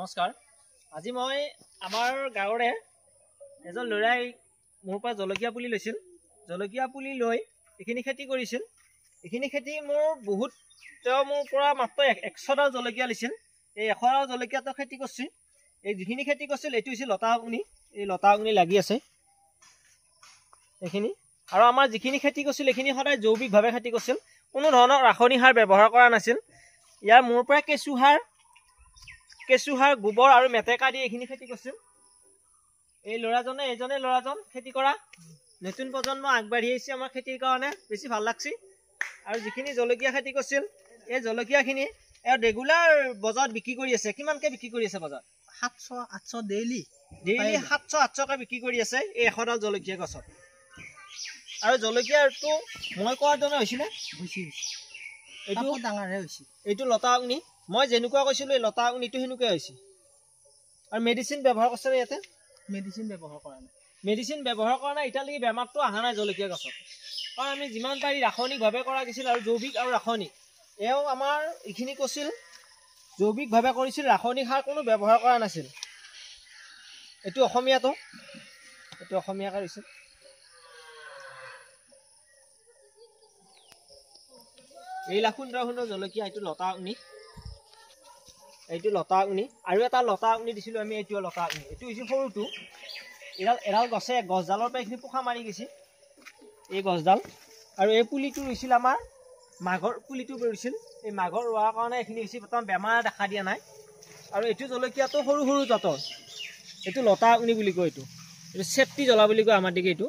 নমস্কাৰ। আজি মই আমাৰ গাঁৱৰে এজন ল'ৰাই মোৰ পৰা জলকীয়া পুলি লৈছিল। জলকীয়া পুলি লৈ এইখিনি খেতি কৰিছিল। এইখিনি খেতি মোৰ বহুত তেওঁ মোৰ পৰা মাত্ৰ 100ডাল জলকীয়া লৈছিল। এই 100ডাল জলকীয়াটো খেতি কৰিছিল। এই যিখিনি খেতি কৰিছিল এইটো হৈছে লতা উনি। এই লতা উনি লাগি আছে এইখিনি। আৰু আমাৰ যিখিনি খেতি কৰিছিল এইখিনি সদায় জৈৱিকভাৱে খেতি কৰিছিল, কোনো ধৰণৰ ৰাসায়নিক সাৰ ব্যৱহাৰ কৰা নাছিল। ইয়াৰ মোৰ পৰা কেঁচুসাৰ গোবৰ আৰু মেটেকা দি এইখিনি খেতি কৰিছিল। এই এইজনে ল'ৰাজন খেতি কৰা নতুন প্ৰজন্ম আগবাঢ়ি আহিছে আমাৰ খেতিৰ কাৰণে, বেছি ভাল লাগছে। আৰু যিখিনি জলকীয়া খেতি কৰিছিল এই জলকীয়াখিনি ৰেগুলাৰ বজাৰত বিক্ৰী কৰি আছে। কিমানকৈ বিক্ৰী কৰি আছে বজাৰত? 700-800 ডেইলি 700-800কৈ বিক্ৰী কৰি আছে এই 100ডাল জলকীয়া গছত। আৰু জলকীয়াটো মই কোৱাৰ ধৰণে হৈছিলে, এইটো ডাঙৰহে হৈছে। এইটো লতা উনি, মই যেনেকুৱা কৈছিলোঁ এই লতা উনিটো সেনেকুৱাই হৈছে। আৰু মেডিচিন ব্যৱহাৰ কৰিছে ইয়াতে? মেডিচিন ব্যৱহাৰ কৰা নাই। মেডিচিন ব্যৱহাৰ কৰা নাই। এতিয়ালৈকে বেমাৰটো অহা নাই জলকীয়া গছত। কাৰণ আমি যিমান পাৰি ৰাসায়নিকভাৱে কৰা গৈছিল, আৰু জৈৱিক আৰু ৰাসায়নিক এওঁ আমাৰ এইখিনি কৰিছিল জৈৱিকভাৱে কৰিছিল, ৰাসায়নিক সাৰ কোনো ব্যৱহাৰ কৰা নাছিল। এইটো অসমীয়াটো, এইটো অসমীয়াকৈ দিছিল। এইবিলাক সুন্দৰ সুন্দৰ জলকীয়া। এইটো লতা উনি, এইটো লতা উনি। আৰু এটা লতা উনি দিছিলোঁ আমি, এইটো লতা উনি। এইটো হৈছে সৰুটো। এডাল গছডালৰ পৰা এইখিনি পোখা মাৰি গৈছে এই গছডাল। আৰু এই পুলিটো ৰুইছিল আমাৰ মাঘৰ পুলিটো ৰুইছিল। এই মাঘৰ ৰোৱাৰ কাৰণে এইখিনি হৈছে, বৰ্তমান বেমাৰ দেখা দিয়া নাই। আৰু এইটো জলকীয়াটো সৰু সৰু জাতৰ, এইটো লতা উনি বুলি কয়। এইটো চেফটি জ্বলা বুলি কয় আমাৰ দিকে এইটো।